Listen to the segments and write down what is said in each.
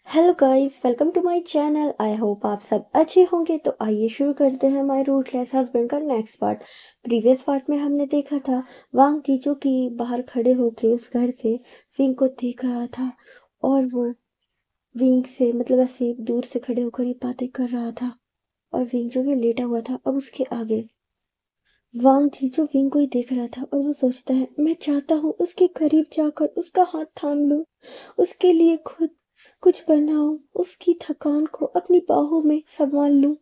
Hello guys, welcome to my channel. I hope आप सब अच्छे होंगे। तो आइए शुरू करते हैं माय रूटलेस हस्बैंड का नेक्स्ट पार्ट। प्रीवियस पार्ट में हमने देखा था वांग जीजू की बाहर खड़े होके उस घर से विंग को देख रहा था और वो विंग से मतलब ऐसे दूर से खड़े होकर ही बातें कर रहा था और विंग जो कि लेटा हुआ था अब उसके आगे। वांग जीजू विंग को ही देख रहा था और वो सोचता है, मैं चाहता हूँ उसके करीब जाकर उसका हाथ थाम लूं, उसके लिए खुद कुछ बनाऊं, उसकी थकान को अपनी बाहों में संभाल लूं,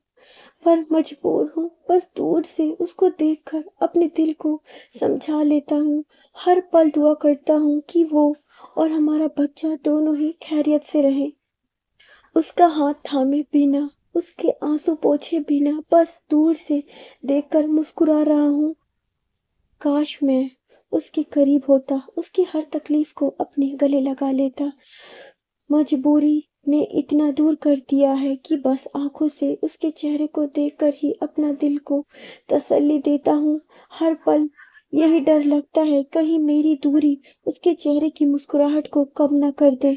पर मजबूर हूँ। बस दूर से उसको देखकर अपने दिल को समझा लेता हूँ। हर पल दुआ करता हूँ कि वो और हमारा बच्चा दोनों ही खैरियत से रहें। उसका हाथ थामे बिना, उसके आंसू पोंछे बिना बस दूर से देखकर मुस्कुरा रहा हूँ। काश मैं उसके करीब होता, उसकी हर तकलीफ को अपने गले लगा लेता। मजबूरी ने इतना दूर कर दिया है कि बस आंखों से उसके चेहरे को देखकर ही अपना दिल को तसल्ली देता हूँ। हर पल यही डर लगता है कहीं मेरी दूरी उसके चेहरे की मुस्कुराहट को कम न कर दे।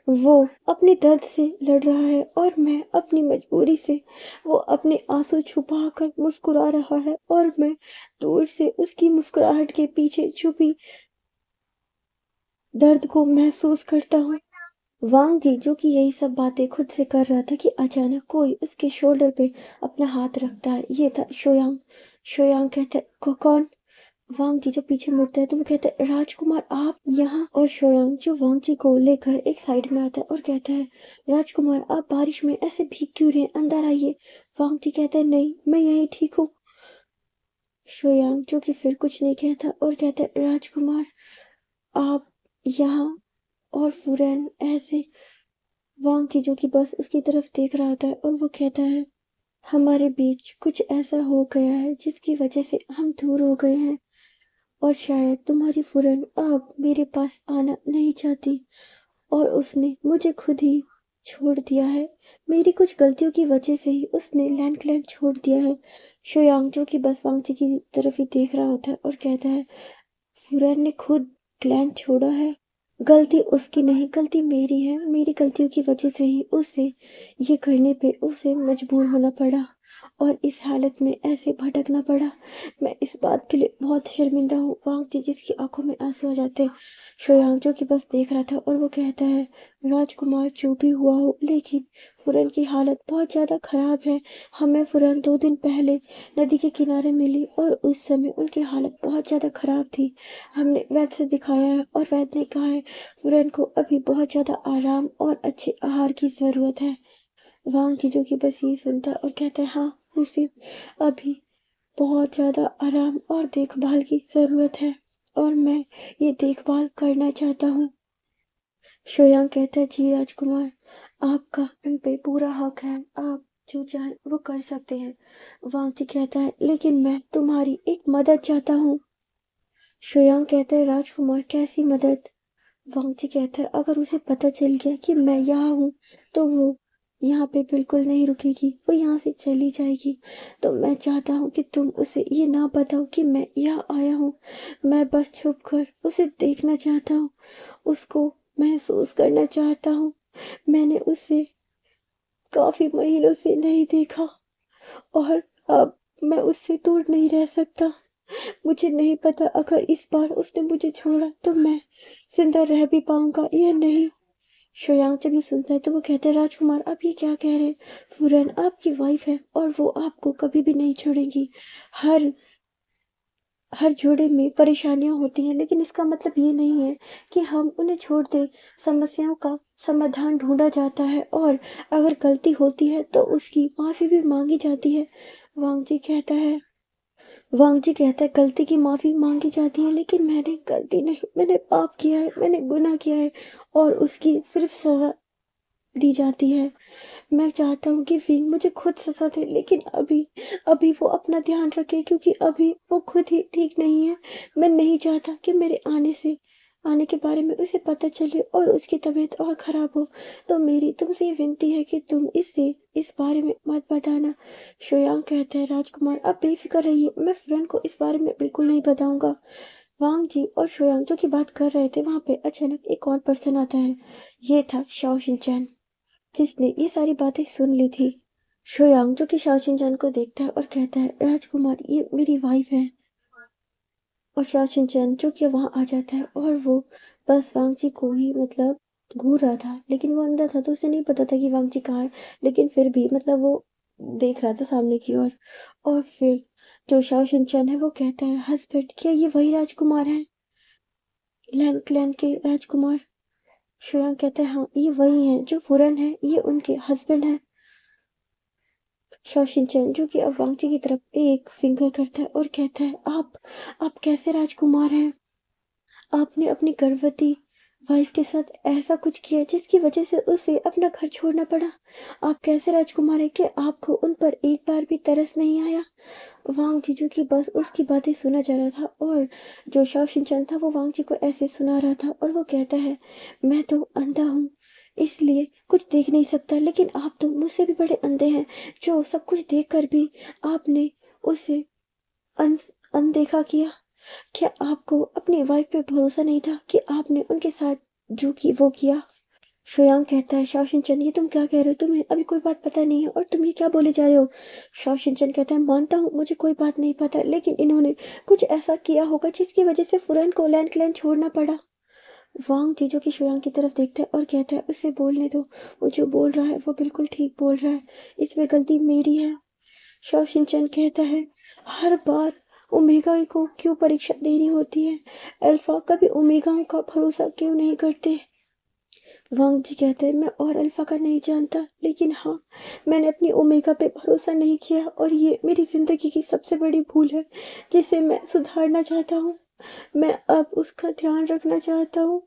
वो अपने दर्द से लड़ रहा है और मैं अपनी मजबूरी से। वो अपने आंसू छुपाकर मुस्कुरा रहा है और मैं दूर से उसकी मुस्कुराहट के पीछे छुपी दर्द को महसूस करता हूँ। वांग जी जो कि यही सब बातें खुद से कर रहा था कि अचानक कोई उसके शोल्डर पे अपना हाथ रखता है। ये था शोयांग। शोयांग कहता है, कौन?" वांग जी जब पीछे मुड़ता है तो वो कहता है, राजकुमार आप यहाँ। और शोयांग जो वांग जी को लेकर एक साइड में आता है और कहता है, राजकुमार आप बारिश में ऐसे भीग क्यों रहे हैं, अंदर आइए। वांग जी कहता है, नहीं मैं यहीं ठीक हूँ। शोयांग जो कि फिर कुछ नहीं कहता और कहता है, राजकुमार आप यहाँ। और फुरैन ऐसे वांग जी जो कि बस उसकी तरफ देख रहा होता है और वो कहता है, हमारे बीच कुछ ऐसा हो गया है जिसकी वजह से हम दूर हो गए हैं और शायद तुम्हारी फुरन अब मेरे पास आना नहीं चाहती और उसने मुझे खुद ही छोड़ दिया है। मेरी कुछ गलतियों की वजह से ही उसने लैंड क्लैन छोड़ दिया है। शोयांग जो कि बस वांग जी की तरफ ही देख रहा होता है और कहता है, फुरन ने खुद क्लैन छोड़ा है। गलती उसकी नहीं, गलती मेरी है। मेरी गलतियों की वजह से ही उसे ये करने पे उसे मजबूर होना पड़ा और इस हालत में ऐसे भटकना पड़ा। मैं इस बात के लिए बहुत शर्मिंदा हूँ। वांग जी जिसकी आंखों में आंसू आ जाते। शोयांग जो कि बस देख रहा था और वो कहता है, राजकुमार जो भी हुआ हो लेकिन फुरन की हालत बहुत ज़्यादा खराब है। हमें फुरन 2 दिन पहले नदी के किनारे मिली और उस समय उनकी हालत बहुत ज़्यादा खराब थी। हमने वैद्य से दिखाया है और वैद्य ने कहा है फुरन को अभी बहुत ज़्यादा आराम और अच्छे आहार की ज़रूरत है। वांग जीजू की बस यही सुनता है और कहता है, हाँ उसे अभी बहुत ज़्यादा आराम और देखभाल की ज़रूरत है और मैं ये देखभाल करना चाहता हूँ। शोयांग कहता है, जी राजकुमार आपका उन पे पूरा हक है, आप जो चाहें वो कर सकते हैं। वांग जी कहता है, लेकिन मैं तुम्हारी एक मदद चाहता हूँ। शोयांग कहता है, राजकुमार कैसी मदद? वांग जी कहता है, अगर उसे पता चल गया कि मैं यहाँ हूँ तो वो यहाँ पे बिल्कुल नहीं रुकेगी, वो यहाँ से चली जाएगी। तो मैं चाहता हूँ कि तुम उसे ये ना बताओ कि मैं यहाँ आया हूँ। मैं बस छुप कर उसे देखना चाहता हूँ, उसको महसूस करना चाहता हूँ। मैंने उसे काफी महीनों से नहीं देखा और अब मैं उससे दूर नहीं रह सकता। मुझे नहीं पता अगर इस बार उसने मुझे छोड़ा तो मैं जिंदा रह भी पाऊंगा या नहीं। शोयांग जब ये सुनता है तो वो कहता है, राजकुमार आप ये क्या कह रहे हैं? फुरन आपकी वाइफ है और वो आपको कभी भी नहीं छोड़ेगी। हर हर जोड़े में परेशानियां होती हैं लेकिन इसका मतलब ये नहीं है कि हम उन्हें छोड़ दें। समस्याओं का समाधान ढूंढा जाता है और अगर गलती होती है तो उसकी माफी भी मांगी जाती है। वांग जी कहता है वांग जी कहता है, गलती की माफी मांगी जाती है लेकिन मैंने गलती नहीं, मैंने पाप किया है, मैंने गुनाह किया है और उसकी सिर्फ सजा दी जाती है। मैं चाहता हूँ कि विंग मुझे खुद सजा दे लेकिन अभी अभी वो अपना ध्यान रखे क्योंकि अभी वो खुद ही ठीक नहीं है। मैं नहीं चाहता कि मेरे आने के बारे में उसे पता चले और उसकी तबीयत और खराब हो। तो मेरी तुमसे ये विनती है कि तुम इसे इस बारे में मत बताना। शोयांग कहता है, राजकुमार आप बेफिक्र रहिए, मैं फ्रेंड को इस बारे में बिल्कुल नहीं बताऊंगा। वांग जी और शोयांग जो कि बात कर रहे थे वहां पे अचानक एक और पर्सन आता है। ये था शाओ शिनचैन, जिसने ये सारी बातें सुन ली थी। शोयांग जो कि शाओ शिनचैन को देखता है और कहता है, राजकुमार ये मेरी वाइफ है। और शाओ शिनचैन जो कि वहां आ जाता है और वो बस वांग जी को ही मतलब घूर रहा था, लेकिन वो अंदर था तो उसे नहीं पता था कि वांग जी कहाँ है। लेकिन फिर भी मतलब वो देख रहा था सामने की ओर। और फिर जो शाओ शिनचैन है वो कहता है, हस्बैंड क्या ये वही राजकुमार है, लैन क्लैन के राजकुमार? श्रेयांग कहता है, हाँ ये वही हैं जो फुरन है, ये उनके हस्बैंड हैं। शाओ शिनचैन जो कि अब वांग जी की तरफ एक फिंगर करता है और कहता है, आप कैसे राजकुमार हैं? आपने अपनी गर्भवती वाइफ के साथ ऐसा कुछ किया जिसकी वजह से उसे अपना घर छोड़ना पड़ा। आप कैसे राजकुमार हैं कि आपको उन पर एक बार भी तरस नहीं आया? वांग जीजू की बस उसकी बातें सुना जा रहा था और जो शाओ शिनचैन था वो वांग जी को ऐसे सुना रहा था और वो कहता है, मैं तो अंधा हूँ इसलिए कुछ देख नहीं सकता, लेकिन आप तो मुझसे भी बड़े अंधे हैं जो सब कुछ देख कर भी आपने उसे अन, अनदेखा किया। क्या आपको अपनी वाइफ पे भरोसा नहीं था कि आपने उनके साथ जो की वो किया? श्रेयांग कहता है, शाओ शिनचैन ये तुम क्या कह रहे हो? तुम्हें अभी कोई बात पता नहीं है और तुम ये क्या बोले जा रहे हो? शाओ शिनचैन कहता है, मानता हूँ मुझे कोई बात नहीं पता, लेकिन इन्होंने कुछ ऐसा किया होगा जिसकी वजह से फुरन को लैंड क्लैन छोड़ना पड़ा। वांग जीजो की श्रेयांग की तरफ देखता है और कहता है, उसे बोलने दो, वो जो बोल रहा है वो बिल्कुल ठीक बोल रहा है, इसमें गलती मेरी है। शाओ शिनचैन कहता है, हर बार ओमेगा को क्यों परीक्षा देनी होती है? अल्फा कभी ओमेगा का भरोसा क्यों नहीं करते? वांग जी कहते हैं, मैं और अल्फा का नहीं जानता, लेकिन हाँ मैंने अपनी ओमेगा पे भरोसा नहीं किया और ये मेरी जिंदगी की सबसे बड़ी भूल है जिसे मैं सुधारना चाहता हूँ। मैं अब उसका ध्यान रखना चाहता हूँ।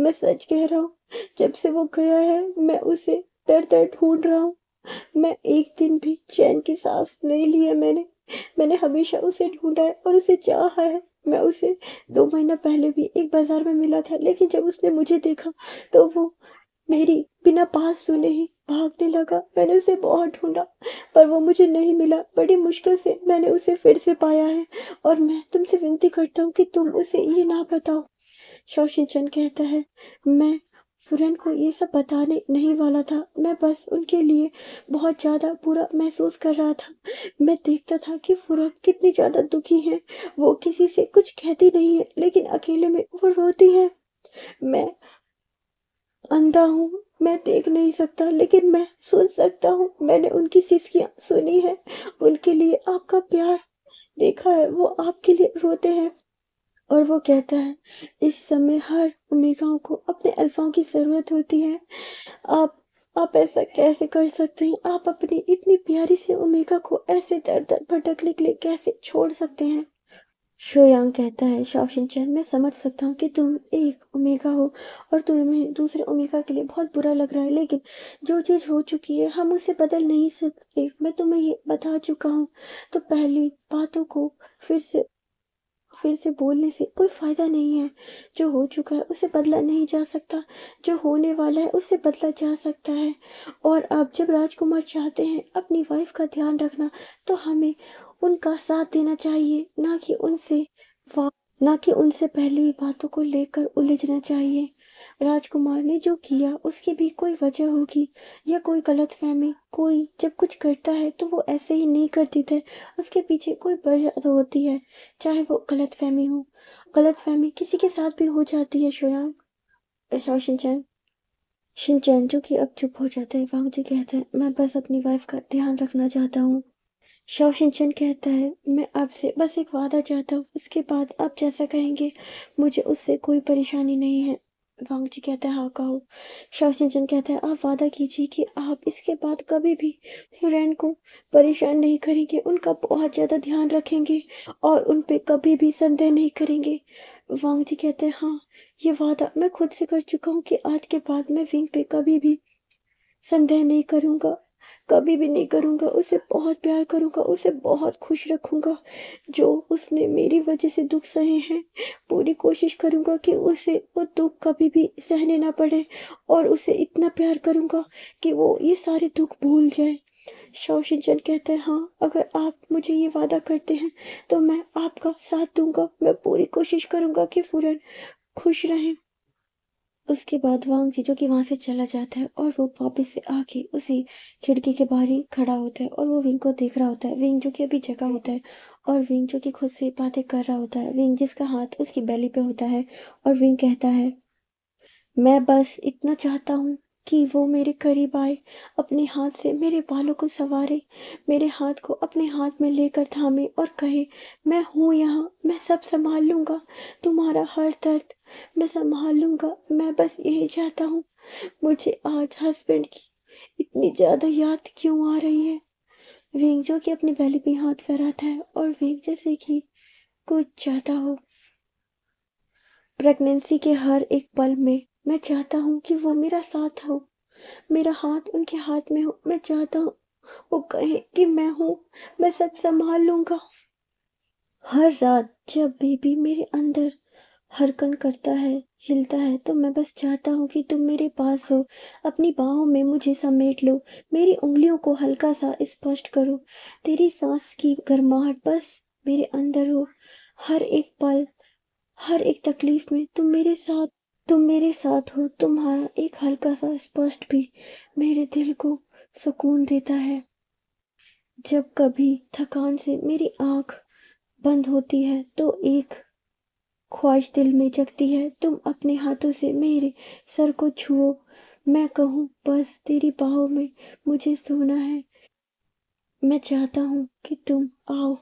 मैं सच कह रहा हूँ, जब से वो गया है मैं उसे दर दर ढूंढ रहा हूँ। मैं एक दिन भी चैन की सांस नहीं ली है मैंने। मैंने हमेशा उसे ढूंढा है और उसे चाहा है। मैं उसे 2 महीना पहले भी एक बाजार में मिला था, लेकिन जब उसने मुझे देखा तो वो मेरी बिना बात सुने ही भागने लगा। मैंने उसे बहुत ढूंढा पर वो मुझे नहीं मिला। बड़ी मुश्किल से मैंने उसे फिर से पाया है और मैं तुमसे विनती करता हूँ कि तुम उसे ये ना बताओ। शाओ शिनचैन कहता है, मैं फुरन को ये सब बताने नहीं वाला था। मैं बस उनके लिए बहुत ज़्यादा बुरा महसूस कर रहा था। मैं देखता था कि फुरन कितनी ज़्यादा दुखी है। वो किसी से कुछ कहती नहीं है, लेकिन अकेले में वो रोती है। मैं अंधा हूँ, मैं देख नहीं सकता, लेकिन मैं सुन सकता हूँ। मैंने उनकी सिसकियाँ सुनी है, उनके लिए आपका प्यार देखा है। वो आपके लिए रोते हैं। और वो कहता है, इस समय हर ओमेगाओं को अपने अल्फाओं की जरूरत होती है। आप आप ऐसा कैसे कर सकते हैं? आप अपनी इतनी प्यारी सी ओमेगा को ऐसे दर दर भटकने के लिए कैसे छोड़ सकते हैं? शोयांग कहता है, शाओ शिनचैन मैं समझ सकता हूँ कि तुम एक ओमेगा हो और तुम्हें दूसरे ओमेगा के लिए बहुत बुरा लग रहा है, लेकिन जो चीज़ हो चुकी है हम उसे बदल नहीं सकते। मैं तुम्हें ये बता चुका हूँ। तो पहली बातों को फिर से बोलने से कोई फायदा नहीं है। जो हो चुका है उसे बदला नहीं जा सकता, जो होने वाला है उसे बदला जा सकता है। और अब जब राजकुमार चाहते हैं अपनी वाइफ का ध्यान रखना, तो हमें उनका साथ देना चाहिए, ना कि उनसे पहले ही बातों को लेकर उलझना चाहिए। राजकुमार ने जो किया उसकी भी कोई वजह होगी या कोई गलतफहमी। कोई जब कुछ करता है तो वो ऐसे ही नहीं कर देता है, उसके पीछे कोई वजह तो होती है, चाहे वो गलतफहमी हो। गलतफहमी किसी के साथ भी हो जाती है शिनचैन। शिनचैन जो कि अब चुप हो जाता है। वांग जी कहता है, मैं बस अपनी वाइफ का ध्यान रखना चाहता हूँ। शाओ शिनचैन कहता है, मैं आपसे बस एक वादा चाहता हूँ, उसके बाद आप जैसा कहेंगे मुझे उससे कोई परेशानी नहीं है। वांग जी कहता है, हाँ कहो। शाओ शिनचैन कहता है, आप वादा कीजिए कि आप इसके बाद कभी भी फ्रेंड को परेशान नहीं करेंगे, उनका बहुत ज़्यादा ध्यान रखेंगे और उन पे कभी भी संदेह नहीं करेंगे। वांग जी कहते हैं, हाँ ये वादा मैं खुद से कर चुका हूँ कि आज के बाद मैं विंग पे कभी भी संदेह नहीं करूँगा, कभी भी नहीं करूँगा। उसे बहुत प्यार करूँगा, उसे बहुत खुश रखूँगा। जो उसने मेरी वजह से दुःख सहे हैं, पूरी कोशिश करूँगा कि उसे वो दुःख कभी भी सहने ना पड़े और उसे इतना प्यार करूँगा कि वो ये सारे दुःख भूल जाए। शौशिनचन कहता है, हाँ, अगर आप मुझे ये वादा करते हैं तो मैं आपका साथ दूंगा। मैं पूरी कोशिश करूंगा कि फूरन खुश रहें। उसके बाद वांग जीजो की वहां से चला जाता है और वो वापस से आके उसी खिड़की के बाहर ही खड़ा होता है और वो विंग को देख रहा होता है। विंग जो कि अभी जगा होता है और विंग जो कि खुद से बातें कर रहा होता है। विंग जिसका हाथ उसकी बेली पे होता है और विंग कहता है, मैं बस इतना चाहता हूँ कि वो मेरे करीब आए, अपने हाथ से मेरे बालों को संवारे, मेरे हाथ को अपने हाथ में लेकर थामे और कहे, मैं हूँ यहाँ, मैं सब संभाल लूंगा, तुम्हारा हर दर्द मैं संभाल लूंगा। मैं बस यही चाहता हूँ। मुझे आज हस्बैंड की इतनी ज्यादा याद क्यों आ रही है? विंग जो कि अपनी बेली पे हाथ फहराता है और विंग जैसे कि कुछ चाहता हो। प्रेगनेंसी के हर एक पल में मैं चाहता हूँ कि वो मेरा साथ हो, मेरा हाथ उनके हाथ में हो। मैं चाहता हूँ वो कहे कि मैं हूँ, मैं सब संभाल लूंगा। हर रात जब बेबी मेरे अंदर हरकन करता है, हिलता है, तो मैं बस चाहता हूँ कि तुम मेरे पास हो, अपनी बाहों में मुझे समेट लो, मेरी उंगलियों को हल्का सा स्पर्श करो, तेरी सांस की गर्माहट बस मेरे अंदर हो। हर एक पल, हर एक तकलीफ में तुम मेरे साथ हो। तुम्हारा एक हल्का सा स्पर्श भी मेरे दिल को सुकून देता है। जब कभी थकान से मेरी आंख बंद होती है तो एक ख्वाहिश दिल में जगती है, तुम अपने हाथों से मेरे सर को छुओ, मैं कहूँ बस तेरी बाहों में मुझे सोना है। मैं चाहता हूँ कि तुम आओ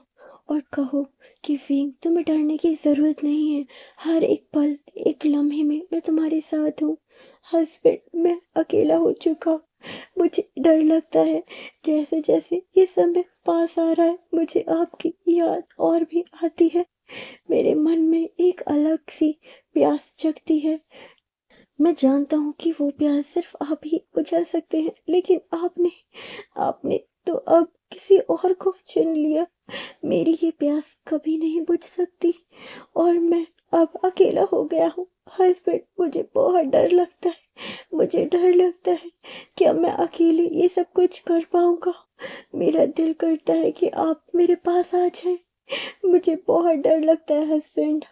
और कहो कि विंग, तुम्हें डरने की जरूरत नहीं है, हर एक पल, एक लम्हे में मैं तुम्हारे साथ हूँ। हस्बैंड, मैं अकेला हो चुका हूँ, मुझे डर लगता है। जैसे जैसे ये समय पास आ रहा है मुझे आपकी याद और भी आती है। मेरे मन में एक अलग सी प्यास जगती है। मैं जानता हूँ कि वो प्यास सिर्फ आप ही बुझा सकते हैं, लेकिन आपने आपने तो अब किसी और को चुन लिया। मेरी ये प्यास कभी नहीं बुझ सकती और मैं अब अकेला हो गया हूँ। हस्बैंड, मुझे बहुत डर लगता है, मुझे डर लगता है क्या मैं अकेले ये सब कुछ कर पाऊंगा। मेरा दिल करता है कि आप मेरे पास आ जाएं। मुझे बहुत डर लगता है हस्बैंड।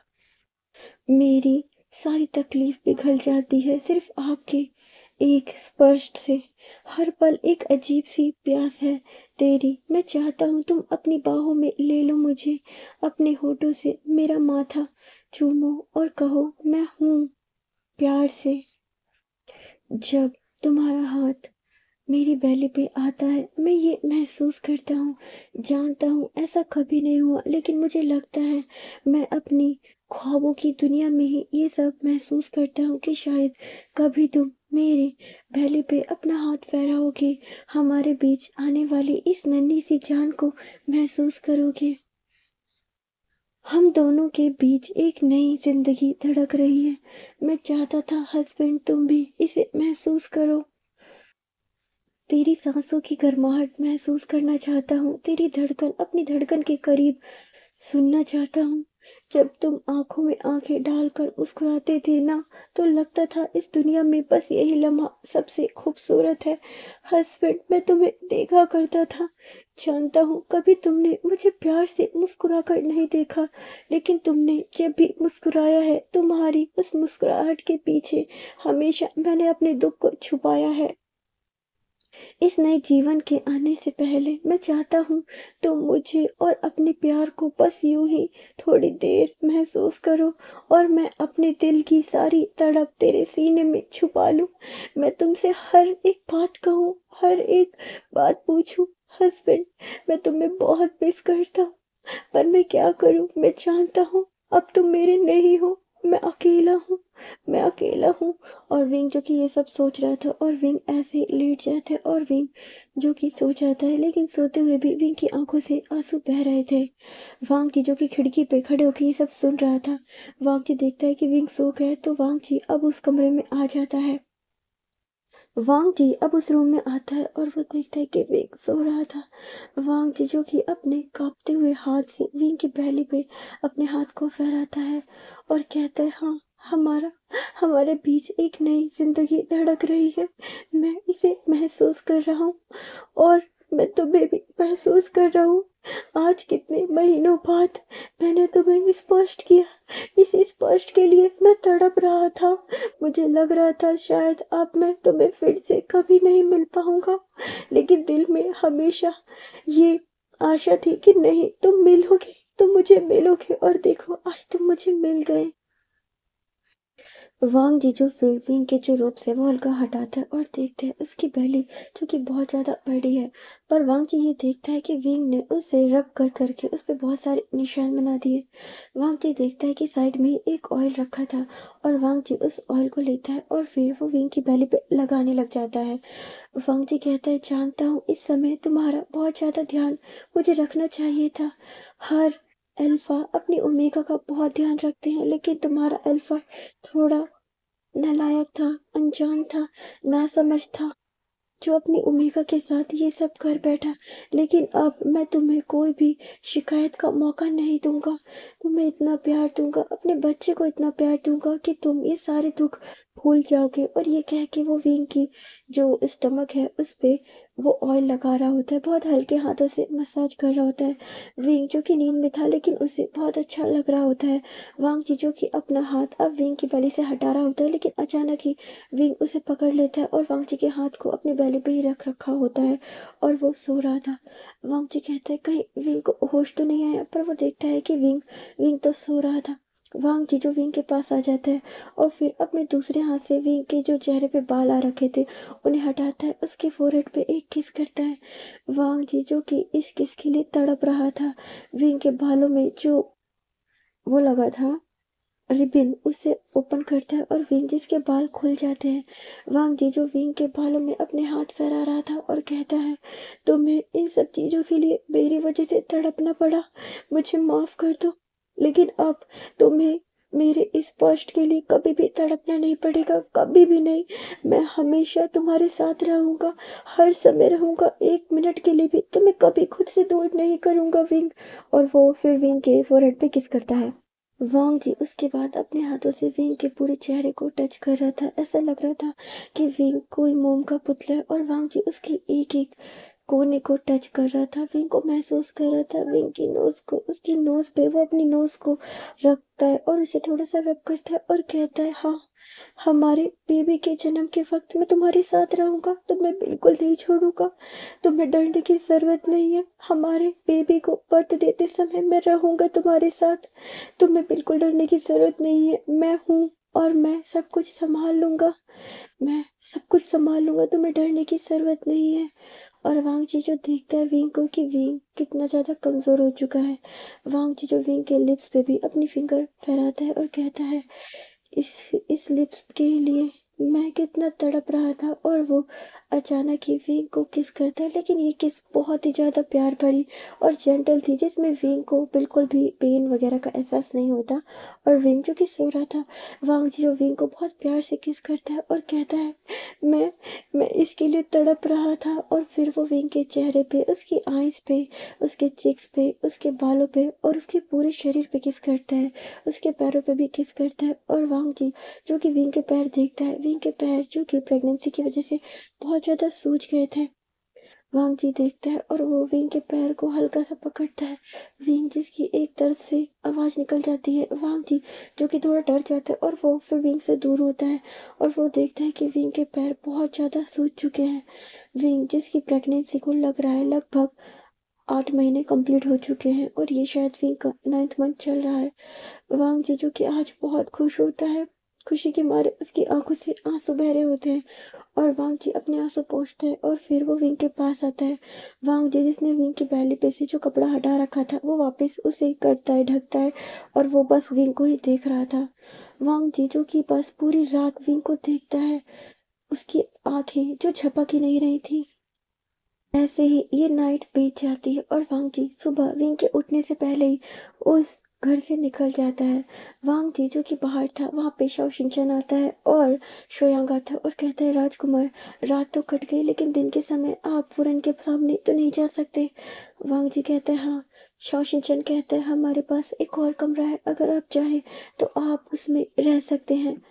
मेरी सारी तकलीफ पिघल जाती है सिर्फ आपके एक स्पर्श से। हर पल एक अजीब सी प्यास है तेरी। मैं चाहता हूँ तुम अपनी बाहों में ले लो मुझे, अपने होठों से मेरा माथा चूमो और कहो, मैं हूँ, प्यार से। जब तुम्हारा हाथ मेरी बेली पे आता है मैं ये महसूस करता हूँ, जानता हूँ ऐसा कभी नहीं हुआ, लेकिन मुझे लगता है मैं अपनी ख्वाबों की दुनिया में ही ये सब महसूस करता हूँ कि शायद कभी तुम मेरे बेली पे अपना हाथ फहराओगे, हमारे बीच आने वाली इस नन्ही सी जान को महसूस करोगे। हम दोनों के बीच एक नई जिंदगी धड़क रही है। मैं चाहता था हस्बैंड तुम भी इसे महसूस करो। तेरी सांसों की गर्माहट महसूस करना चाहता हूँ, तेरी धड़कन अपनी धड़कन के करीब सुनना चाहता हूँ। जब तुम आंखों में आंखें डालकर मुस्कुराते थे ना, तो लगता था इस दुनिया में बस यही लम्हा सबसे खूबसूरत है। हस्बैंड, मैं तुम्हें देखा करता था, जानता हूँ कभी तुमने मुझे प्यार से मुस्कुरा कर नहीं देखा, लेकिन तुमने जब भी मुस्कुराया है, तुम्हारी उस मुस्कुराहट के पीछे हमेशा मैंने अपने दुख को छुपाया है। इस नए जीवन के आने से पहले मैं चाहता हूँ तुम मुझे और अपने प्यार को बस यूं ही थोड़ी देर महसूस करो और मैं अपने दिल की सारी तड़प तेरे सीने में छुपा लूं। मैं तुमसे हर एक बात कहूँ, हर एक बात पूछूं। हस्बैंड, मैं तुम्हें बहुत मिस करता हूँ, पर मैं क्या करूँ। मैं जानता हूँ अब तुम मेरे नहीं हो, मैं अकेला हूँ, मैं अकेला हूँ। और विंग जो कि ये सब सोच रहा था और विंग ऐसे ही लेट जाता है और विंग जो कि सो जाता है, लेकिन सोते हुए भी विंग की आंखों से आंसू बह रहे थे। वांग जी जो कि खिड़की पे खड़े होकर ये सब सुन रहा था, वांग जी देखता है कि विंग सो गया तो वांग जी अब उस कमरे में आ जाता है। वांग जी अब उस रूम में आता है और वो देखता है कि विंग सो रहा था। वांग जी जो कि अपने कांपते हुए हाथ से विंग की बेली पे अपने हाथ को फहराता है और कहता है, हाँ, हमारा हमारे बीच एक नई जिंदगी धड़क रही है, मैं इसे महसूस कर रहा हूँ और मैं तुम्हें भी महसूस कर रहा हूँ। आज कितने महीनों बाद मैंने तुम्हें स्पष्ट किया। इस स्पष्ट के लिए मैं तड़प रहा था। मुझे लग रहा था शायद अब मैं तुम्हें फिर से कभी नहीं मिल पाऊँगा, लेकिन दिल में हमेशा ये आशा थी कि नहीं, तुम मिलोगे, तुम मुझे मिलोगे, और देखो आज तुम मुझे मिल गए। वांग जी जो फिलिपिन के जो रूप से वो हल्का हटाता है और देखते हैं उसकी बेली जो कि बहुत ज़्यादा बड़ी है। पर वांग जी ये देखता है कि विंग ने उसे रब कर करके उस पे बहुत सारे निशान बना दिए। वांग जी देखता है कि साइड में ही एक ऑयल रखा था और वांग जी उस ऑयल को लेता है और फिर वो विंग की बेली पे लगाने लग जाता है। वांग जी कहता है, जानता हूँ इस समय तुम्हारा बहुत ज़्यादा ध्यान मुझे रखना चाहिए था। हर अल्फा अपनी ओमेगा का बहुत ध्यान रखते हैं, लेकिन तुम्हारा अल्फा थोड़ा नालायक था, अनजान था, नासमझ था, जो अपनी ओमेगा के साथ ये सब कर बैठा। लेकिन अब मैं तुम्हें कोई भी शिकायत का मौका नहीं दूंगा। तुम्हें इतना प्यार दूंगा, अपने बच्चे को इतना प्यार दूंगा कि तुम ये सारे दुख भूल जाओगे। और ये कह के वो विंग की जो स्टमक है उस पे वो ऑयल लगा रहा होता है, बहुत हल्के हाथों से मसाज कर रहा होता है। विंग जो कि नींद में था लेकिन उसे बहुत अच्छा लग रहा होता है। वांग जी जो कि अपना हाथ अब विंग की बेली से हटा रहा होता है, लेकिन अचानक ही विंग उसे पकड़ लेता है और वांग जी के हाथ को अपनी बेली पे ही रख रखा होता है और वो सो रहा था। वांग जी कहता है कहीं विंग को होश तो नहीं आया, पर वो देखता है कि विंग विंग तो सो रहा था। वांग जी जो विंग के पास आ जाता है और फिर अपने दूसरे हाथ से विंग के जो चेहरे पे बाल आ रखे थे उन्हें हटाता है, उसके फोrehead पे एक किस करता है। वांग जी जो कि इस किस के लिए तड़प रहा था, विंग के बालों में जो वो लगा था रिबन उसे ओपन करता है और विंग जिसके बाल खुल जाते हैं। वांग जी जो विंग के बालों में अपने हाथ फहरा रहा था और कहता है, तुम्हें इन सब चीजों के लिए मेरी वजह से तड़पना पड़ा, मुझे माफ कर दो, लेकिन अब तुम्हें मेरे इस पोस्ट के लिए कभी भी तड़पना नहीं पड़ेगा, कभी भी नहीं। मैं हमेशा तुम्हारे साथ रहूंगा, हर समय रहूंगा, एक मिनट के लिए भी तुम्हें कभी खुद से दूर नहीं करूंगा विंग। और वो फिर विंग के फोrehead पे किस करता है। वांग जी उसके बाद अपने हाथों से विंग के पूरे चेहरे को टच कर रहा था। ऐसा लग रहा था कि विंग कोई मोम का पुतला है और वांग जी उसकी एक एक कोने को टच कर रहा था, विंग को महसूस कर रहा था, विंग की नोज को, उसकी नोज पे वो अपनी नोज को रखता है और उसे थोड़ा सा रब करता है और कहता है, हाँ, हमारे बेबी के जन्म के वक्त मैं तुम्हारे साथ रहूंगा, तुम्हें बिल्कुल नहीं छोड़ूंगा, तुम्हें डरने की जरूरत नहीं है। हमारे बेबी को बर्थ देते समय मैं रहूंगा तुम्हारे साथ, तुम्हें बिल्कुल डरने की जरूरत नहीं है। मैं हूँ और मैं सब कुछ संभाल लूंगा, मैं सब कुछ संभाल लूंगा, तुम्हें डरने की जरूरत नहीं है। और वांग जी जो देखता है विंग को कि विंग कितना ज्यादा कमजोर हो चुका है, वांग जी जो विंग के लिप्स पे भी अपनी फिंगर फहराता है और कहता है, इस इस लिप्स के लिए मैं कितना तड़प रहा था। और वो अचानक ही विंग को किस करता है, लेकिन ये किस बहुत ही ज़्यादा प्यार भरी और जेंटल थी, जिसमें विंग को बिल्कुल भी पेन वगैरह का एहसास नहीं होता। और विंग जो कि सो रहा था, वांग जी जो विंग को बहुत प्यार से किस करता है और कहता है, मैं मैं इसके लिए तड़प रहा था। और फिर वो विंग के चेहरे पे, उसकी आईज पे, उसके चिक्स पे, उसके बालों पे और उसके पूरे शरीर पे किस करता है, उसके पैरों पे भी किस करता है। और वांग जी जो कि विंग के पैर देखता है, विंग के पैर जो कि प्रेगनेंसी की वजह से बहुत ज़्यादा सूज गए थे, वांग जी देखता है और वो विंग के पैर को हल्का सा पकड़ता है। विंग जिसकी एक तरफ से आवाज निकल जाती है, वांग जी जो कि थोड़ा डर जाता है और वो फिर विंग से दूर होता है और वो देखता है कि विंग के पैर बहुत ज़्यादा सूज चुके हैं। विंग जिसकी प्रेगनेंसी को लग रहा है लगभग 8 महीने कंप्लीट हो चुके हैं और ये शायद विंग का 9th मंथ चल रहा है। वांग जी जो कि आज बहुत खुश होता है, खुशी के मारे उसकी आंखों से आंसू बह रहे होते हैं और वांग जी अपने आंसू पोंछता है और फिर वो विंग के पास आता है। वांग जी जिसने विंग की बैली पे से जो कपड़ा हटा रखा था वो वापस उसे करता है, ढकता है और वो बस विंग को ही देख रहा था। वांग जी जो कि बस पूरी रात विंग को देखता है, उसकी आंखें जो झपक ही नहीं रही थी। ऐसे ही ये नाइट बीत जाती है और वांग जी सुबह विंग के उठने से पहले ही उस घर से निकल जाता है। वांग जी जो कि बाहर था वहां पे शाओ शिनचैन आता है और शोयांग आता है और कहता है, राजकुमार, रात तो कट गई लेकिन दिन के समय आप फुरन के सामने तो नहीं जा सकते। वांग जी कहता है, हाँ। शाओ शिनचैन कहता है, हमारे पास एक और कमरा है, अगर आप चाहें तो आप उसमें रह सकते हैं।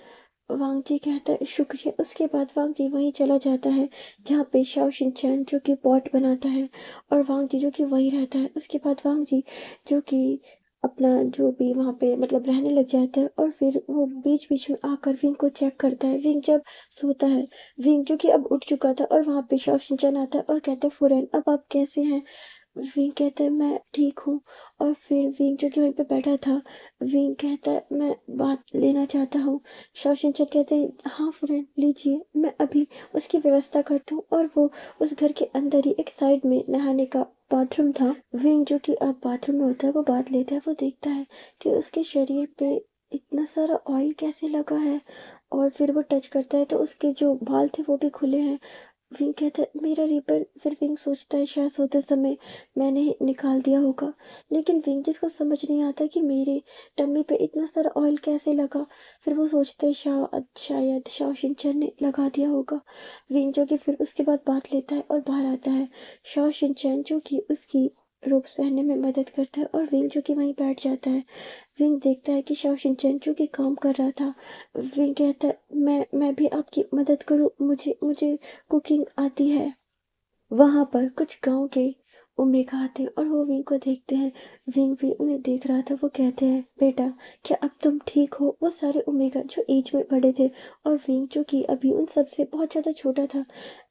वांग जी कहता है शुक्रिया। उसके बाद वांग जी वहीं चला जाता है जहाँ पे शाओ शिनचैन जो कि पॉट बनाता है, और वांग जी जो कि वहीं रहता है। उसके बाद वांग जी जो कि अपना जो भी वहाँ पे मतलब रहने लग जाता है, और फिर वो बीच-बीच में आकर विंग को चेक करता है। विंग जब सोता है, विंग जो कि अब उठ चुका था, और वहाँ पे शाओ शिनचैन आता है और कहता है फुरेन अब आप कैसे हैं? विंग कहता है मैं ठीक हूँ। और फिर विंग जो कि वहीं पे बैठा था, विंग कहता है मैं बात लेना चाहता हूँ। शॉशनचर कहते हैं हाँ फ्रेंड लीजिए, मैं अभी उसकी व्यवस्था करता हूँ। और वो उस घर के अंदर ही एक साइड में नहाने का बाथरूम था। विंग जो कि अब बाथरूम में होता है वो बात लेता है, वो देखता है कि उसके शरीर पे इतना सारा ऑयल कैसे लगा है, और फिर वो टच करता है तो उसके जो बाल थे वो भी खुले हैं। विंग कहता है मेरा रिबन। फिर विंग सोचता है शायद सोते समय मैंने ही निकाल दिया होगा, लेकिन विंग जिसको समझ नहीं आता कि मेरे टम्मी पे इतना सारा ऑयल कैसे लगा। फिर वो सोचता है शायद शाओ शिनचैन ने लगा दिया होगा। विंग जो कि फिर उसके बाद बात लेता है और बाहर आता है। शाओ शिनचैन जो कि उसकी रोब्स पहनने में मदद करता है, और विंग जो कि वहीं बैठ जाता है। विंग देखता है कि शाओ शिनचैन जो कि काम कर रहा था। विंग कहता है मैं भी आपकी मदद करूँ, मुझे मुझे कुकिंग आती है। वहाँ पर कुछ गाँव के ओमेगा आते हैं और वो विंग को देखते हैं। विंग भी उन्हें देख रहा था। वो कहते हैं बेटा क्या अब तुम ठीक हो? वो सारे ओमेगा जो एज में बड़े थे, और विंग जो कि अभी उन सब से बहुत ज़्यादा छोटा था।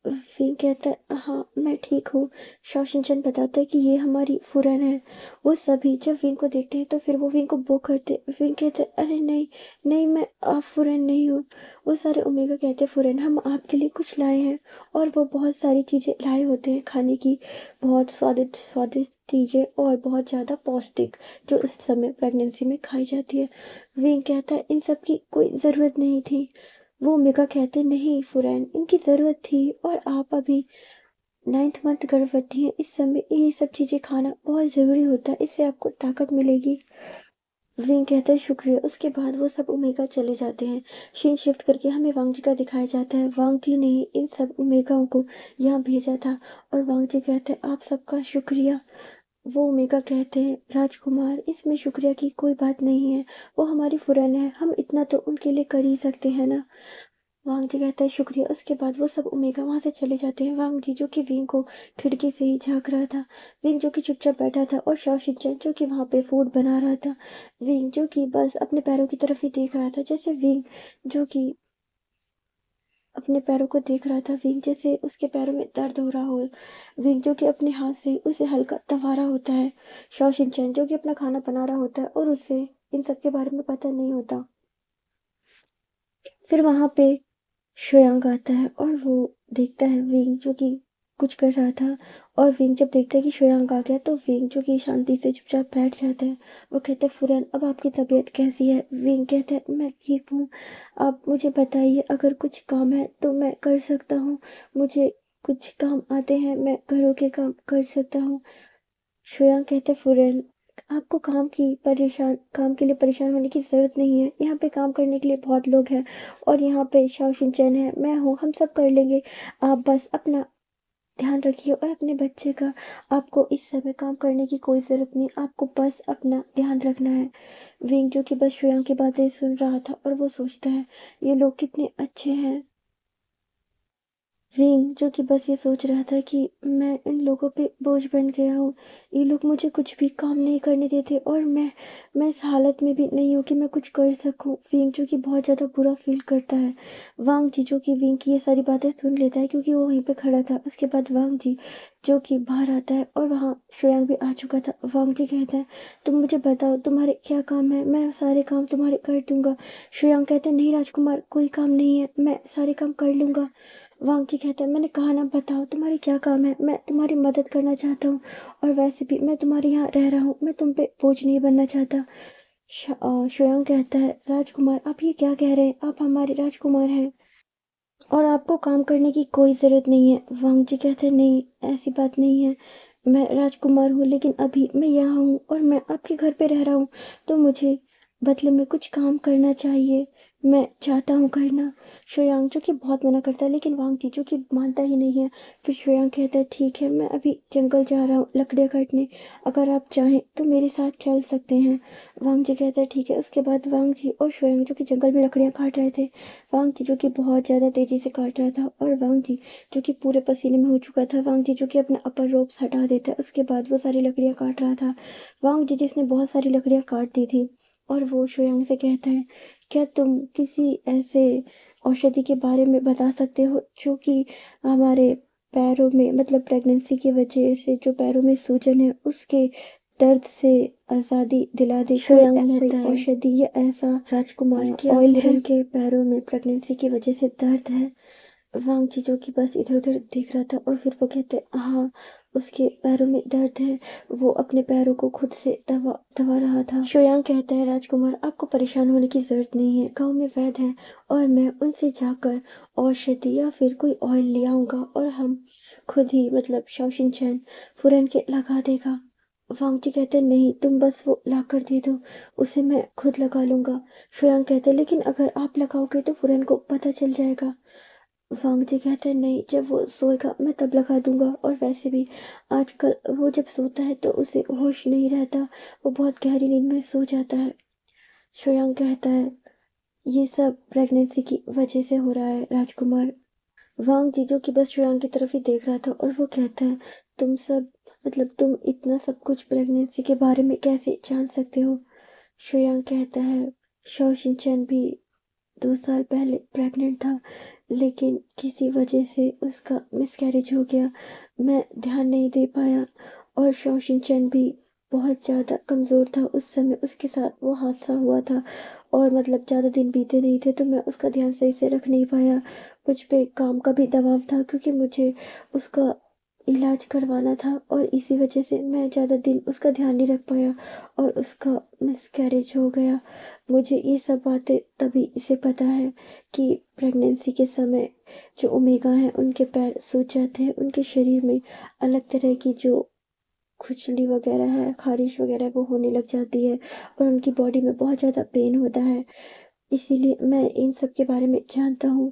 विंग कहता है हाँ मैं ठीक हूँ। शाओ शिनचैन बताता है कि ये हमारी फुरन है। वो सभी जब विंग को देखते हैं तो फिर वो विंग को बो करते। विंग कहते हैं अरे नहीं नहीं, मैं आप फुरन नहीं हूँ। वो सारे ओमेगा कहते हैं फुरन हम आपके लिए कुछ लाए हैं। और वो बहुत सारी चीज़ें लाए होते हैं खाने की, बहुत स्वादिष्ट स्वादिष्ट चीज़ें और बहुत ज़्यादा पौष्टिक, जो इस समय प्रेगनेंसी में खाई जाती है। विंग कहता है इन सब की कोई ज़रूरत नहीं थी। वो ओमेगा कहते नहीं फुरैन इनकी ज़रूरत थी, और आप अभी 9th मंथ गर्भवती हैं। इस समय ये सब चीज़ें खाना बहुत ज़रूरी होता है, इससे आपको ताकत मिलेगी। विंग कहता है शुक्रिया। उसके बाद वो सब ओमेगा चले जाते हैं। सीन शिफ्ट करके हमें वांग जी का दिखाया जाता है। वांग जी ने ही इन सब ओमेगाओं को यहाँ भेजा था, और वांग जी कहते हैं आप सबका शुक्रिया। वो ओमेगा कहते हैं राजकुमार इसमें शुक्रिया की कोई बात नहीं है, वो हमारी फुरन है, हम इतना तो उनके लिए कर ही सकते हैं ना। वांग जी कहता है शुक्रिया। उसके बाद वो सब ओमेगा वहां से चले जाते हैं। वांग जी जो कि विंग को खिड़की से ही झांक रहा था। विंग जो कि चुपचाप बैठा था, और शाओ शिनचैन जो कि वहां पे फूड बना रहा था। विंग जो कि बस अपने पैरों की तरफ ही देख रहा था, जैसे विंग जो कि अपने पैरों को देख रहा था। विंग जैसे उसके पैरों में दर्द हो रहा हो। विंग जो कि अपने हाथ से उसे हल्का दबा रहा होता है। शाओ शिनचैन जो कि अपना खाना बना रहा होता है, और उसे इन सब के बारे में पता नहीं होता। फिर वहां पे श्रेयांक आता है, और वो देखता है विंग जो कि कुछ कर रहा था। और विंग जब देखता है कि श्रेयांक आ गया तो विंग जो कि शांति से चुपचाप बैठ जाता है। वो कहता है फुरन अब आपकी तबीयत कैसी है? विंग कहता है मैं ठीक हूँ। आप मुझे बताइए अगर कुछ काम है तो मैं कर सकता हूँ। मुझे कुछ काम आते हैं, मैं घरों के काम कर सकता हूँ। श्रेयांक कहते हैं फुरन आपको काम के लिए परेशान होने की ज़रूरत नहीं है। यहाँ पे काम करने के लिए बहुत लोग हैं, और यहाँ पे शाओ शिनचैन है, मैं हूँ, हम सब कर लेंगे। आप बस अपना ध्यान रखिए और अपने बच्चे का। आपको इस समय काम करने की कोई ज़रूरत नहीं, आपको बस अपना ध्यान रखना है। विंग जो कि बस श्रेयांक की बातें सुन रहा था, और वो सोचता है ये लोग कितने अच्छे हैं। विंग जो कि बस ये सोच रहा था कि मैं इन लोगों पे बोझ बन गया हूँ। ये लोग मुझे कुछ भी काम नहीं करने देते, और मैं इस हालत में भी नहीं हूँ कि मैं कुछ कर सकूँ। विंग जो कि बहुत ज़्यादा बुरा फील करता है। वांग जी जो कि विंग की ये सारी बातें सुन लेता है, क्योंकि वो वहीं पे खड़ा था। उसके बाद वांग जी जो कि बाहर आता है, और वहाँ श्रेयांक भी आ चुका था। वांग जी कहता है तुम मुझे बताओ तुम्हारे क्या काम है, मैं सारे काम तुम्हारे कर दूंगा। श्रेयांक कहते हैं नहीं राजकुमार कोई काम नहीं है, मैं सारे काम कर लूंगा। वांग जी कहते हैं मैंने कहा ना बताओ तुम्हारे क्या काम है, मैं तुम्हारी मदद करना चाहता हूँ, और वैसे भी मैं तुम्हारे यहाँ रह रहा हूँ, मैं तुम पे बोझ नहीं बनना चाहता। श्रेयांक कहता है राजकुमार आप ये क्या कह रहे हैं, आप हमारे राजकुमार हैं और आपको काम करने की कोई ज़रूरत नहीं है। वांग जी कहते हैं नहीं ऐसी बात नहीं है, मैं राजकुमार हूँ, लेकिन अभी मैं यहाँ हूँ और मैं आपके घर पे रह रहा हूँ, तो मुझे बदले में कुछ काम करना चाहिए। मैं चाहता हूँ करना। शुयांग जो कि बहुत मना करता है, लेकिन वांग जीजू की मानता ही नहीं है। फिर शुयांग कहता है ठीक है, मैं अभी जंगल जा रहा हूँ लकड़ियाँ काटने, अगर आप चाहें तो मेरे साथ चल सकते हैं। वांग जी कहता है ठीक है। उसके बाद वांग जी और शुयांग जो कि जंगल में लकड़ियाँ काट रहे थे, वांग जी जो कि बहुत ज़्यादा तेजी से काट रहा था, और वांग जी जो कि पूरे पसीने में हो चुका था, वांग जी जो कि अपना अपर रोब्स हटा देता है, उसके बाद वो सारी लकड़ियाँ काट रहा था। वांग जी जिसने बहुत सारी लकड़ियाँ काट दी थी, और वो शुयांग से कहता है क्या तुम किसी ऐसे औषधि के बारे में बता सकते हो जो कि हमारे पैरों में, मतलब प्रेगनेंसी की वजह से जो पैरों में सूजन है उसके दर्द से आज़ादी दिला दे? कोई श्रेयांक ऐसी कहता है औषधि या ऐसा राजकुमार क्या ऑयल है? फुरन के पैरों में प्रेगनेंसी की वजह से दर्द है? वांग चीजों की बस इधर उधर देख रहा था, और फिर वो कहते हाँ, उसके पैरों में दर्द है, वो अपने पैरों को खुद से दबा दबा रहा था। शोयांग कहता है राजकुमार आपको परेशान होने की जरूरत नहीं है, गांव में वैद्य हैं और मैं उनसे जाकर औषधि या फिर कोई ऑयल ले आऊंगा, और हम खुद ही, मतलब शाओशिनचैन फुरन के लगा देगा। वांग जी कहते नहीं, तुम बस वो ला कर दे दो, उसे मैं खुद लगा लूंगा। शोयांग कहते लेकिन अगर आप लगाओगे तो फुरन को पता चल जाएगा। वांग जी कहते हैं नहीं, जब वो सोएगा मैं तब लगा दूंगा, और वैसे भी आजकल वो जब सोता है तो उसे होश नहीं रहता, वो बहुत गहरी नींद में सो जाता है। शोयांग कहता है ये सब प्रेगनेंसी की वजह से हो रहा है राजकुमार। वांग जीजो की बस शोयांग की तरफ ही देख रहा था, और वो कहता है तुम सब, मतलब तुम इतना सब कुछ प्रेगनेंसी के बारे में कैसे जान सकते हो? शोयांग कहता है शाओ शिनचैन भी 2 साल पहले प्रेग्नेंट था, लेकिन किसी वजह से उसका मिसकैरेज हो गया, मैं ध्यान नहीं दे पाया, और शाओ शिनचैन भी बहुत ज़्यादा कमज़ोर था उस समय, उसके साथ वो हादसा हुआ था, और मतलब ज़्यादा दिन बीते नहीं थे तो मैं उसका ध्यान सही से रख नहीं पाया। मुझ पे काम का भी दबाव था क्योंकि मुझे उसका इलाज करवाना था, और इसी वजह से मैं ज़्यादा दिन उसका ध्यान नहीं रख पाया, और उसका मिसकैरेज हो गया। मुझे ये सब बातें तभी इसे पता है कि प्रेगनेंसी के समय जो ओमेगा हैं उनके पैर सूज जाते हैं, उनके शरीर में अलग तरह की जो खुजली वगैरह है, खारिश वगैरह है, वो होने लग जाती है, और उनकी बॉडी में बहुत ज़्यादा पेन होता है। इसीलिए मैं इन सब के बारे में जानता हूँ।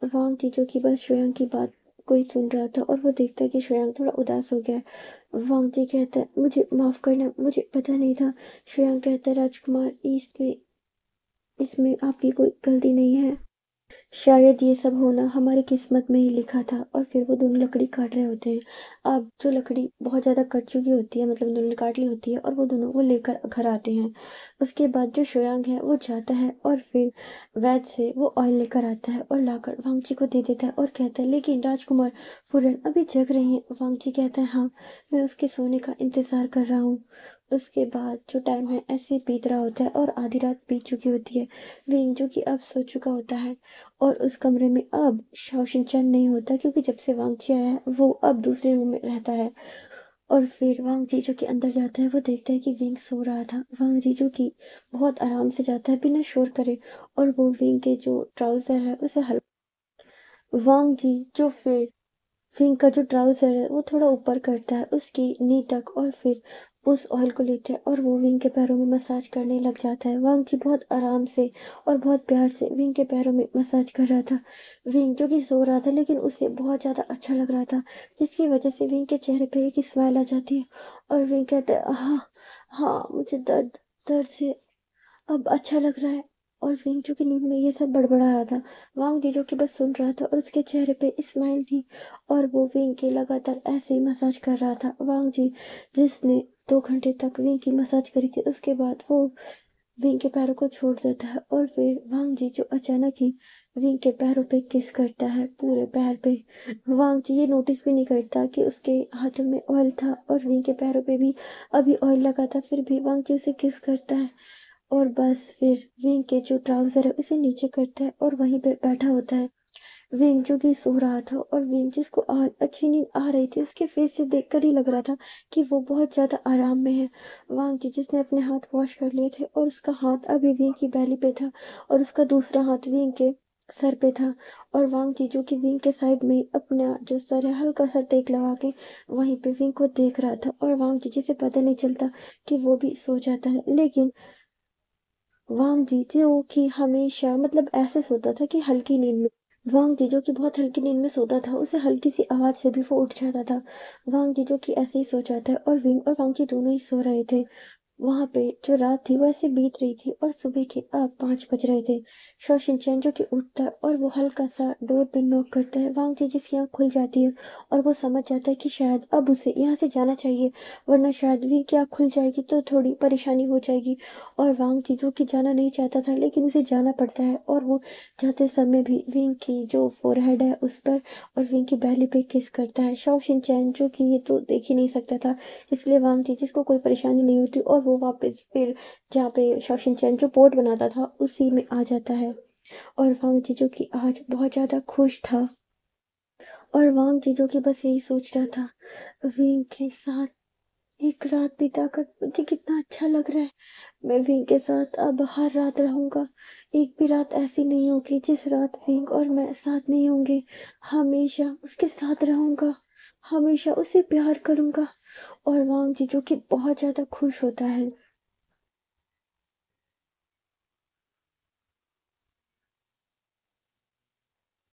वांग जी जो कि बस श्रेयांक की बात कोई सुन रहा था, और वो देखता है कि श्रेयांक थोड़ा उदास हो गया है। वांग जी कहता है मुझे माफ करना, मुझे पता नहीं था। श्रेयांक कहता है राजकुमार इसमें इसमें आपकी कोई गलती नहीं है, शायद ये सब होना हमारी किस्मत में ही लिखा था। और फिर वो दोनों लकड़ी काट रहे होते हैं। अब जो लकड़ी बहुत ज़्यादा कट चुकी होती है, मतलब उन्होंने काट ली होती है, और वो दोनों वो लेकर घर आते हैं। उसके बाद जो शोयांग है वो जाता है, और फिर वैद से वो ऑयल लेकर आता है और लाकर वांगची को दे देता है, और कहता है लेकिन राजकुमार फूरन अभी जग रही हैं? वांगची कहता है हाँ, मैं उसके सोने का इंतज़ार कर रहा हूँ। उसके बाद जो टाइम है ऐसे ही बीत रहा होता है, और आधी रात बीत चुकी होती है। विंग जो कि अब सो चुका होता है, और उस कमरे में अब शाओशिनचैन नहीं होता, क्योंकि जब से वांगची आया है वो अब दूसरे रूम में रहता है। और फिर वांग जीजू के अंदर जाता है, वो देखता है कि विंग सो रहा था। वांग जीजू की बहुत आराम से जाता है बिना शोर करे, और वो विंग के जो ट्राउजर है उसे हल वांग जी जो फिर विंग का जो ट्राउजर है वो थोड़ा ऊपर करता है उसकी नी तक, और फिर उस ऑयल को लेते हैं और वो विंग के पैरों में मसाज करने लग जाता है। वांग जी बहुत आराम से और बहुत प्यार से विंग के पैरों में मसाज कर रहा था। विंग जो कि सो रहा था, लेकिन उसे बहुत ज़्यादा अच्छा लग रहा था, जिसकी वजह से विंग के चेहरे पे एक स्माइल आ जाती है, और विंग कहता है हाँ, हाँ मुझे दर्द दर्द से अब अच्छा लग रहा है। और विंग जो कि नींद में ये सब बड़बड़ा रहा था, वांग जी जो कि बस सुन रहा था, और उसके चेहरे पे स्माइल थी, और वो विंग के लगातार ऐसे ही मसाज कर रहा था। वांग जी जिसने 2 घंटे तक विंग की मसाज करी थी, उसके बाद वो विंग के पैरों को छोड़ देता है, और फिर वांग जी जो अचानक ही विंग के पैरों पे किस करता है, पूरे पैर पे। वांग जी ये नोटिस भी नहीं करता कि उसके हाथों में ऑयल था, और विंग के पैरों पे भी अभी ऑयल लगा था, फिर भी वांग जी उसे किस करता है, और बस फिर विंग के जो ट्राउजर है उसे नीचे करता है और वहीं पे बैठा होता है। विंग जो कि सो रहा था, और विंग जिसको आज अच्छी नींद आ रही थी, उसके फेस से देखकर ही लग रहा था कि वो बहुत ज्यादा आराम में है। वांग जी जिसने अपने हाथ वॉश कर लिए थे, और उसका हाथ अभी विंग की बैली पे था, और उसका दूसरा हाथ विंग के सर पे था, और वांग जी जो कि विंग के साइड में अपना जो सर है हल्का सा टेक लगा के वहीं पे विंग को देख रहा था। और वांग जी जिसे पता नहीं चलता कि वो भी सो जाता है, लेकिन वांग जीजू की हमेशा मतलब ऐसे सोता था कि हल्की नींद में वांग जीजू की बहुत हल्की नींद में सोता था, उसे हल्की सी आवाज से भी वो उठ जाता था। वांग जीजू की ऐसे ही सो जाता है और विंग और वांग जी दोनों ही सो रहे थे। वहां पे जो रात थी वो ऐसे बीत रही थी और सुबह के अब 5 बज रहे थे। शो शिनचैन जो कि उठता है और वो हल्का सा डोर पे नॉक करता है। वांग जीजी की आंख खुल जाती है और वो समझ जाता है कि शायद अब उसे यहाँ से जाना चाहिए, वरना शायद वी की आंख खुल जाएगी तो थोड़ी परेशानी हो जाएगी। और वांग जीजू की जाना नहीं चाहता था लेकिन उसे जाना पड़ता है और वो जाते समय भी विंग की जो फोरहेड है उस पर और विंग की बैली पे किस करता है। शो शिनचैन जो कि ये तो देख ही नहीं सकता था, इसलिए वांग जीजी को कोई परेशानी नहीं होती और वो वापस फिर जहाँ पे शो शिनचैन जो पोर्ट बनाता था उसी में आ जाता है। और वांग जीजू की आज बहुत ज्यादा खुश था और वांग जीजू की बस यही सोच रहा था, विंग के साथ एक रात बिताकर मुझे कितना अच्छा लग रहा है। मैं विंग के साथ अब हर रात रहूंगा। एक भी रात ऐसी नहीं होगी जिस रात विंग और मैं साथ नहीं होंगे। हमेशा उसके साथ रहूंगा, हमेशा उसे प्यार करूंगा। और वांग जीजू की बहुत ज्यादा खुश होता है।